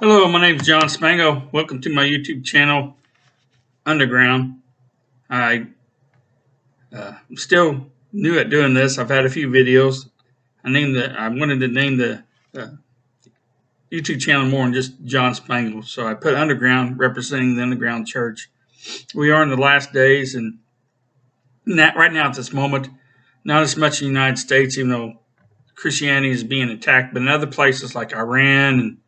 Hello, my name is John Spango. Welcome to my YouTube channel, Underground. I'm still new at doing this. I've had a few videos. I wanted to name the uh, YouTube channel more than just John Spango, so I put Underground, representing the Underground Church. We are in the last days, and right now at this moment, not as much in the United States, even though Christianity is being attacked, but in other places like Iran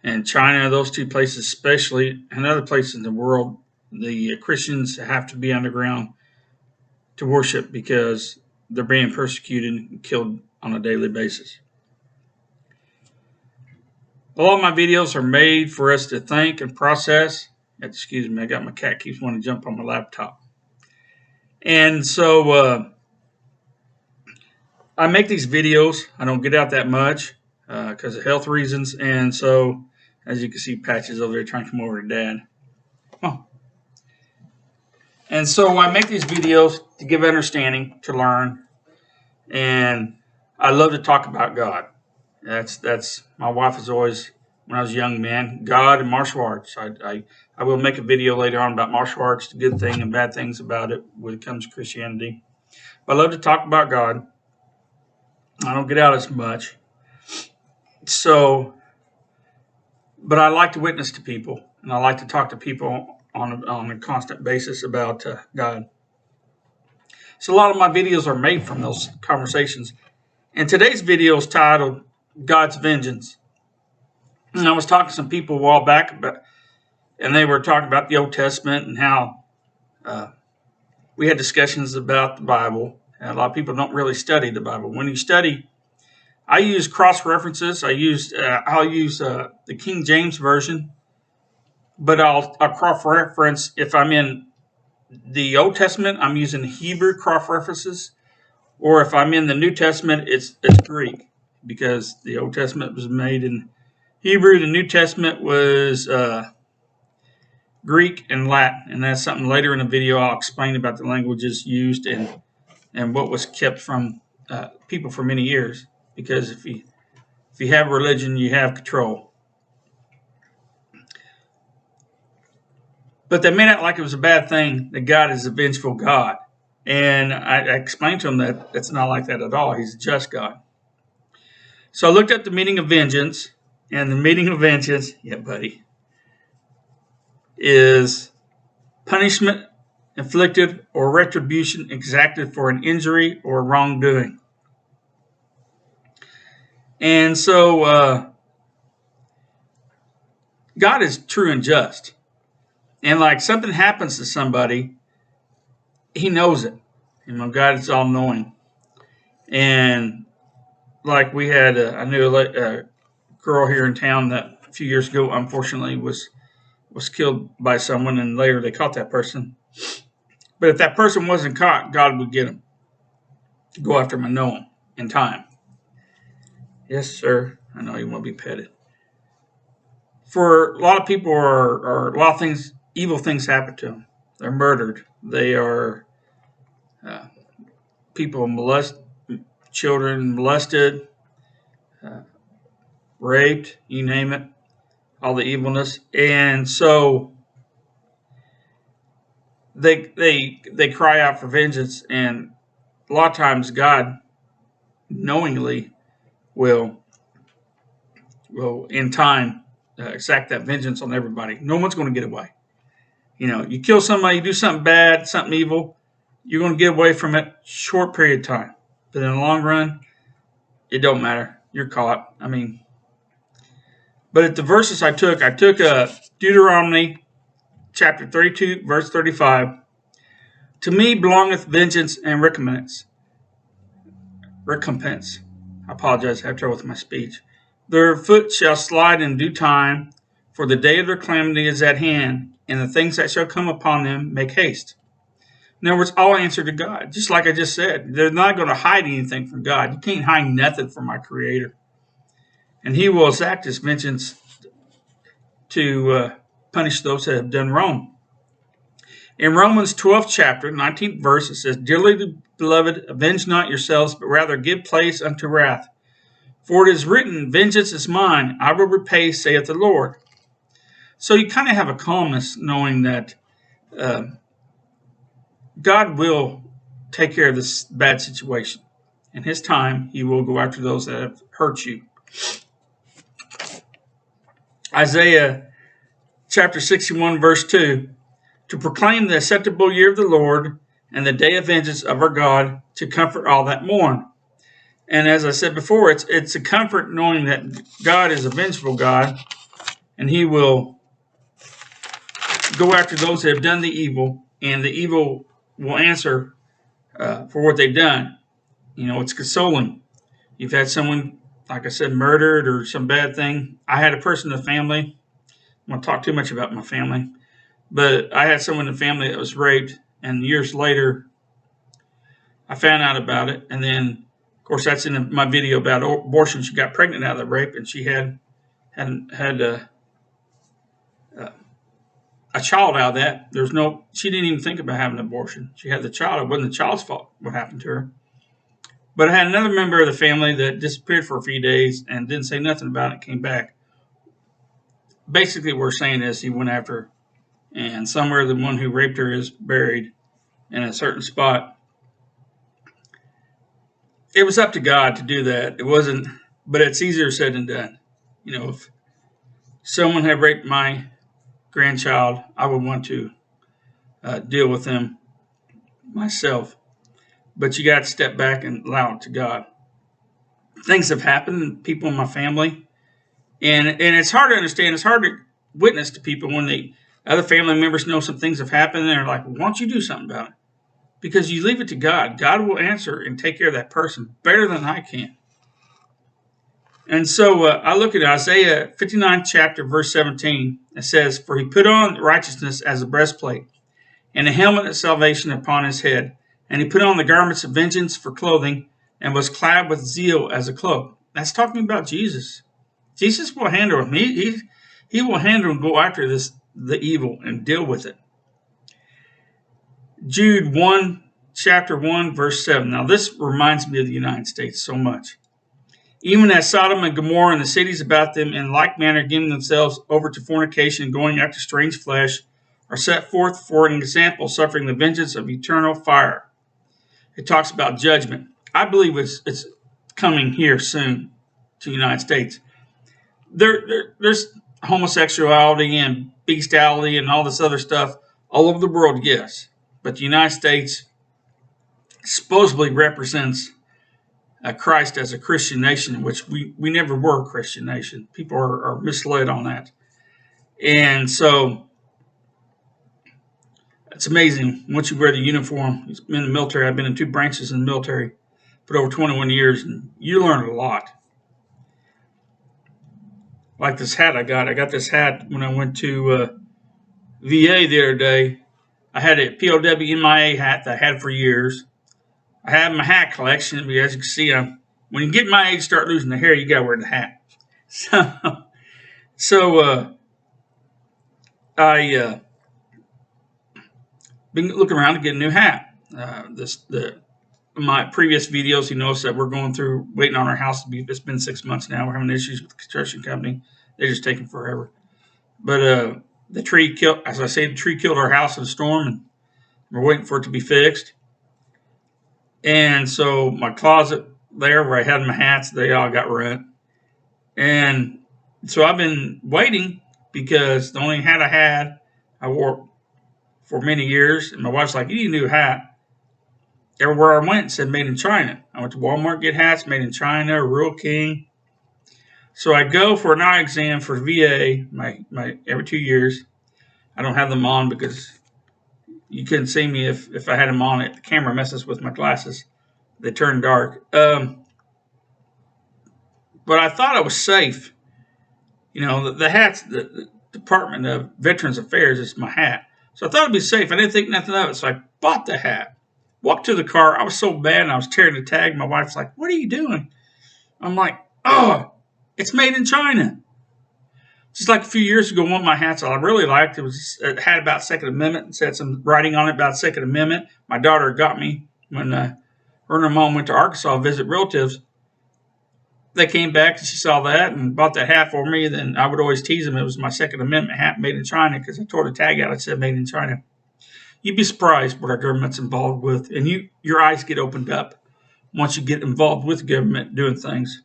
and China, those two places especially, and other places in the world, the Christians have to be underground to worship because they're being persecuted and killed on a daily basis. A lot of my videos are made for us to think and process. Excuse me, I got my cat keeps wanting to jump on my laptop. And so I make these videos. I don't get out that much because of health reasons. And so, as you can see, Patches over there trying to come over to Dad. Oh. And so I make these videos to give understanding, to learn, and I love to talk about God. That's my wife is always, when I was a young man, God and martial arts. I will make a video later on about martial arts, the good thing and bad things about it when it comes to Christianity. But I love to talk about God. I don't get out as much. So, but I like to witness to people, and I like to talk to people on a constant basis about God. So a lot of my videos are made from those conversations. And today's video is titled God's Vengeance. And I was talking to some people a while back and they were talking about the Old Testament and how we had discussions about the Bible. And a lot of people don't really study the Bible. When you study, I use cross references. I'll use the King James version, but I'll cross reference if I'm in the Old Testament. I'm using Hebrew cross references, or if I'm in the New Testament, it's Greek, because the Old Testament was made in Hebrew. The New Testament was Greek and Latin, and that's something later in the video I'll explain about the languages used and what was kept from people for many years. Because if you have religion, you have control. But they made it like it was a bad thing that God is a vengeful God. And I explained to them that it's not like that at all. He's a just God. So I looked up the meaning of vengeance, and the meaning of vengeance, yeah, buddy, is punishment inflicted or retribution exacted for an injury or wrongdoing. And so God is true and just. And like something happens to somebody, he knows it. God is all knowing. And like we had, I knew a girl here in town that a few years ago, unfortunately, was killed by someone, and later they caught that person. But if that person wasn't caught, God would get him. Go after him and know him in time. Yes, sir. I know you want to be petted. For a lot of people, are a lot of things, evil things happen to them. They're murdered. They are people children molested, raped, you name it, all the evilness. And so they cry out for vengeance, and a lot of times God knowingly will in time exact that vengeance on everybody. No one's going to get away. You kill somebody, you do something bad, something evil, you're going to get away from it short period of time. But in the long run, it don't matter. You're caught. But at the verses I took Deuteronomy chapter 32, verse 35. To me belongeth vengeance and recompense. I apologize, I have trouble with my speech. Their foot shall slide in due time, for the day of their calamity is at hand, and the things that shall come upon them make haste. In other words, I'll answer to God. Just like I just said, they're not going to hide anything from God. You can't hide nothing from my Creator. And He will exact His vengeance to punish those that have done wrong. In Romans 12th chapter, 19th verse, it says, Dearly beloved, avenge not yourselves, but rather give place unto wrath. For it is written, vengeance is mine, I will repay, saith the Lord. So you kind of have a calmness knowing that God will take care of this bad situation. In his time, he will go after those that have hurt you. Isaiah chapter 61, verse 2, to proclaim the acceptable year of the Lord and the day of vengeance of our God, to comfort all that mourn. And as I said before, it's a comfort knowing that God is a vengeful God, and he will go after those that have done the evil, and the evil will answer for what they've done. It's consoling. You've had someone, like I said, murdered or some bad thing. I had a person in the family. I won't talk too much about my family, but I had someone in the family that was raped, and years later, I found out about it. And then, of course, that's in my video about abortion. She got pregnant out of the rape, and she had a child out of that. She didn't even think about having an abortion. She had the child. It wasn't the child's fault what happened to her. But I had another member of the family that disappeared for a few days and didn't say nothing about it, came back. Basically, what we're saying is he went after her, and somewhere the one who raped her is buried in a certain spot. It was up to God to do that. It wasn't, but it's easier said than done. If someone had raped my grandchild, I would want to deal with them myself. But you got to step back and allow it to God. Things have happened, people in my family, and it's hard to understand. It's hard to witness to people when other family members know some things have happened, and they're like, "Why don't you do something about it?" Because you leave it to God. God will answer and take care of that person better than I can. And so I look at Isaiah 59 chapter, verse 17. It says, "For he put on righteousness as a breastplate, and a helmet of salvation upon his head. And he put on the garments of vengeance for clothing, and was clad with zeal as a cloak." That's talking about Jesus. Jesus will handle him. He will handle and go after the evil and deal with it. Jude 1, chapter 1, verse 7. Now this reminds me of the United States so much. "Even as Sodom and Gomorrah and the cities about them in like manner giving themselves over to fornication and going after strange flesh, are set forth for an example, suffering the vengeance of eternal fire." It talks about judgment. I believe it's coming here soon to the United States. There's homosexuality and bestiality and all this other stuff all over the world, yes. But the United States supposedly represents Christ as a Christian nation, which we never were a Christian nation. People are misled on that. And so it's amazing once you wear the uniform. I've been in the military. I've been in 2 branches in the military for over 21 years, and you learn a lot. Like this hat I got this hat when I went to VA the other day. I had a POW MIA hat that I had for years. I have my hat collection, but as you can see, when you get my age, start losing the hair, you got to wear the hat. So I been looking around to get a new hat. My previous videos, you notice that we're going through waiting on our house to be. It's been 6 months now. We're having issues with the construction company. They're just taking forever. But the tree killed, as I say, the tree killed our house in a storm, and we're waiting for it to be fixed. And so my closet there where I had my hats, they all got rent. And so I've been waiting because the only hat I had, I wore for many years. And my wife's like, "You need a new hat." Everywhere I went, it said made in China. I went to Walmart, get hats made in China, Rural King. So I go for an eye exam for VA, my every 2 years. I don't have them on because you couldn't see me if I had them on. The camera messes with my glasses. They turn dark. But I thought I was safe. The hats, the Department of Veterans Affairs is my hat. So I thought it'd be safe. I didn't think nothing of it. So I bought the hat. Walked to the car. I was so bad, and I was tearing the tag. My wife's like, "What are you doing?" I'm like, "Oh, it's made in China." Just like a few years ago, one of my hats I really liked, it had about Second Amendment. It said some writing on it about Second Amendment. My daughter got me when her and her mom went to Arkansas to visit relatives. they came back and she saw that and bought that hat for me, then I would always tease them. It was my Second Amendment hat made in China because I tore the tag out. It said made in China. You'd be surprised what our government's involved with, and your eyes get opened up once you get involved with government doing things.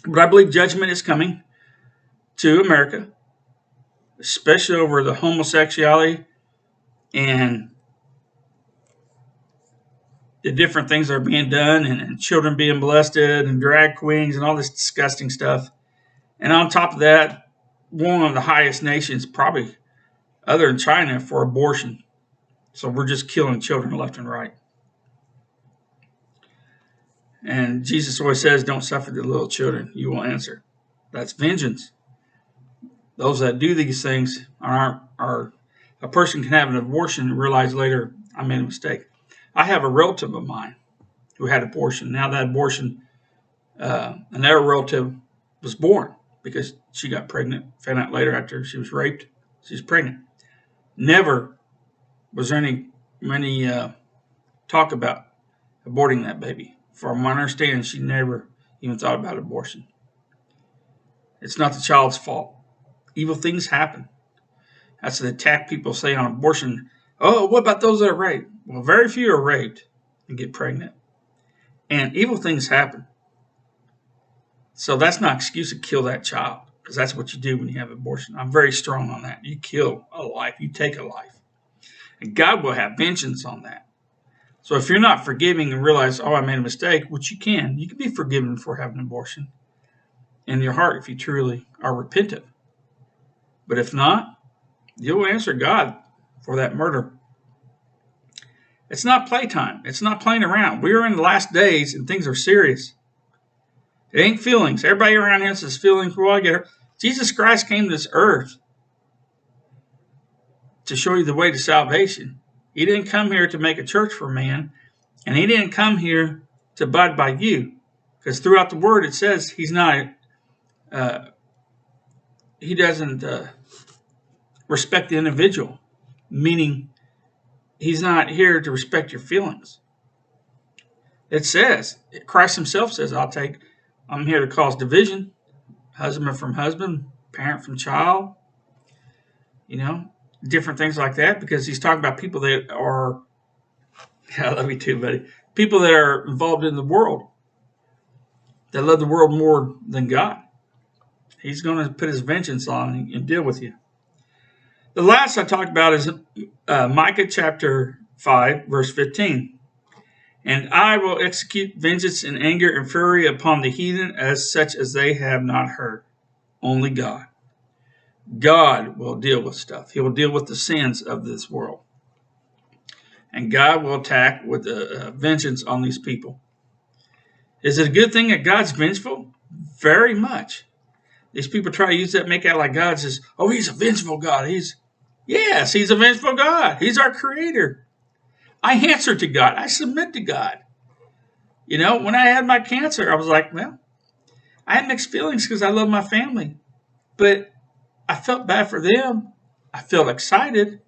But I believe judgment is coming to America, especially over the homosexuality and the different things that are being done, and children being molested and drag queens and all this disgusting stuff. And on top of that, one of the highest nations, probably other than China, for abortion. So we're just killing children left and right. And Jesus always says, don't suffer the little children. You will answer. That's vengeance. Those that do these things are a person can have an abortion and realize later, I made a mistake. I have a relative of mine who had abortion. Now that abortion, another relative was born because she got pregnant. Found out later after she was raped, she's pregnant. Never was there any talk about aborting that baby. From my understanding, she never even thought about abortion. It's not the child's fault. Evil things happen. That's the attack people say on abortion. Oh, what about those that are raped? Well, very few are raped and get pregnant. And evil things happen. So that's not an excuse to kill that child, because that's what you do when you have abortion. I'm very strong on that. You kill a life. You take a life. And God will have vengeance on that. So if you're not forgiving and realize, oh, I made a mistake, which you can be forgiven for having an abortion in your heart if you truly are repentant. But if not, you'll answer God for that murder. It's not playtime. It's not playing around. We are in the last days and things are serious. It ain't feelings. Everybody around here says feelings. Well, I get hurt. Jesus Christ came to this earth to show you the way to salvation. He didn't come here to make a church for man, and he didn't come here to abide by you, because throughout the word it says he's not. He doesn't respect the individual, meaning he's not here to respect your feelings. It says, Christ himself says, I'm here to cause division, husband from husband, parent from child, different things like that, because he's talking about people that are, I love you too, buddy, people that are involved in the world, that love the world more than God. He's going to put his vengeance on and deal with you. The last I talked about is Micah chapter 5, verse 15. And I will execute vengeance and anger and fury upon the heathen as such as they have not heard. Only God. God will deal with stuff. He will deal with the sins of this world. And God will attack with vengeance on these people. Is it a good thing that God's vengeful? Very much. These people try to use that, make out like God says, oh, he's a vengeful God. Yes, he's a vengeful God. He's our creator. I answer to God. I submit to God. When I had my cancer, I was like, well, I had mixed feelings because I love my family. But I felt bad for them. I felt excited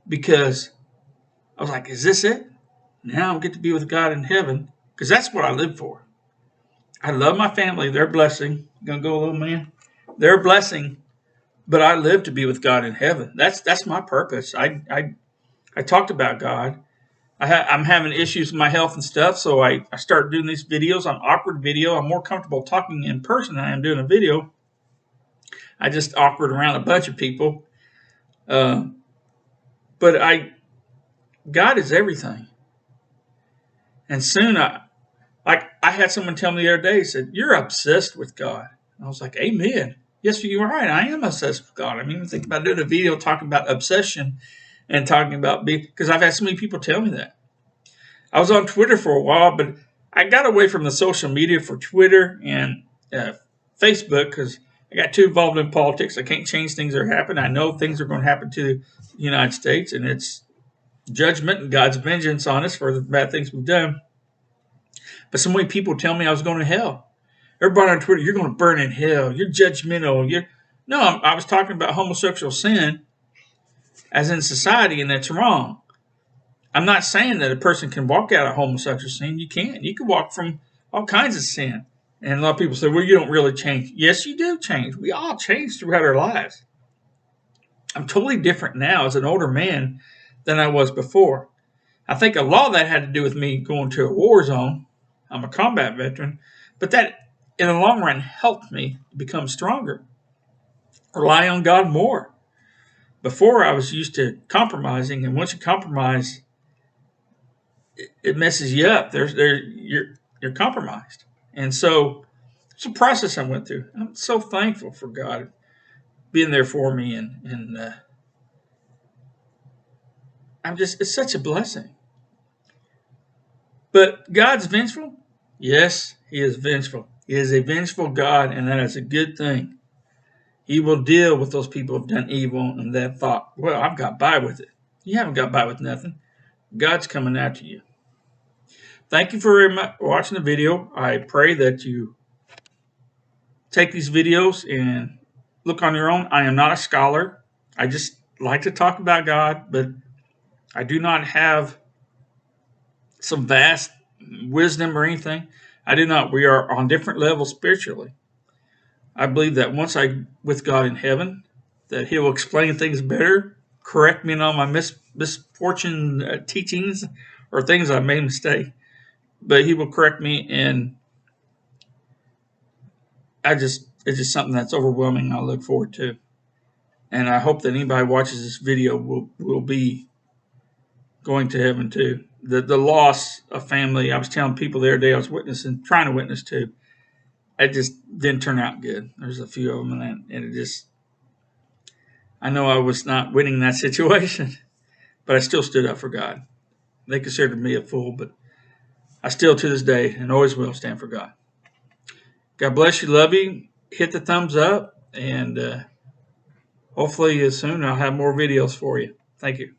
because I was like, is this it? Now I get to be with God in heaven, because that's what I live for. I love my family. They're a blessing. You gonna go, little man? They're a blessing. But I live to be with God in heaven. That's my purpose. I talked about God. I'm having issues with my health and stuff, so I started doing these videos. I'm awkward video. I'm more comfortable talking in person than I am doing a video. I just awkward around a bunch of people. But God is everything. And soon I had someone tell me the other day, he said, you're obsessed with God. And I was like, amen. Yes, you're right. I am obsessed with God. I mean, think about doing a video talking about obsession and talking about because I've had so many people tell me that. I was on Twitter for a while, but I got away from the social media for Twitter and Facebook because I got too involved in politics. I can't change things that are happening. I know things are going to happen to the United States, and it's judgment and God's vengeance on us for the bad things we've done. But so many people tell me I was going to hell. Everybody on Twitter, you're going to burn in hell. You're judgmental. No, I was talking about homosexual sin as in society, and that's wrong. I'm not saying that a person can walk out of homosexual sin. You can't. You can walk from all kinds of sin. And a lot of people say, well, you don't really change. Yes, you do change. We all change throughout our lives. I'm totally different now as an older man than I was before. I think a lot of that had to do with me going to a war zone. I'm a combat veteran, but that in the long run helped me become stronger, rely on God more. Before I was used to compromising, and once you compromise, it messes you up. You're compromised, and so it's a process I went through. I'm so thankful for God being there for me, and it's such a blessing. But God's vengeful? Yes, He is vengeful. He is a vengeful God, and that is a good thing. He will deal with those people who have done evil and that thought, well, I've got by with it. You haven't got by with nothing. God's coming after you. Thank you for watching the video. I pray that you take these videos and look on your own. I am not a scholar. I just like to talk about God, but I do not have some vast wisdom or anything. I do not. We are on different levels spiritually. I believe that once I with God in heaven, that He will explain things better, correct me in all my misfortune teachings or things I made mistake. But He will correct me, and it's just something that's overwhelming. I look forward to, and I hope that anybody watches this video will be going to heaven too. The loss of family. I was telling people the other day I was trying to witness to. It just didn't turn out good. There's a few of them, and it just. I know I was not winning that situation, but I still stood up for God. They considered me a fool, but I still to this day and always will stand for God. God bless you, love you. Hit the thumbs up, and hopefully soon I'll have more videos for you. Thank you.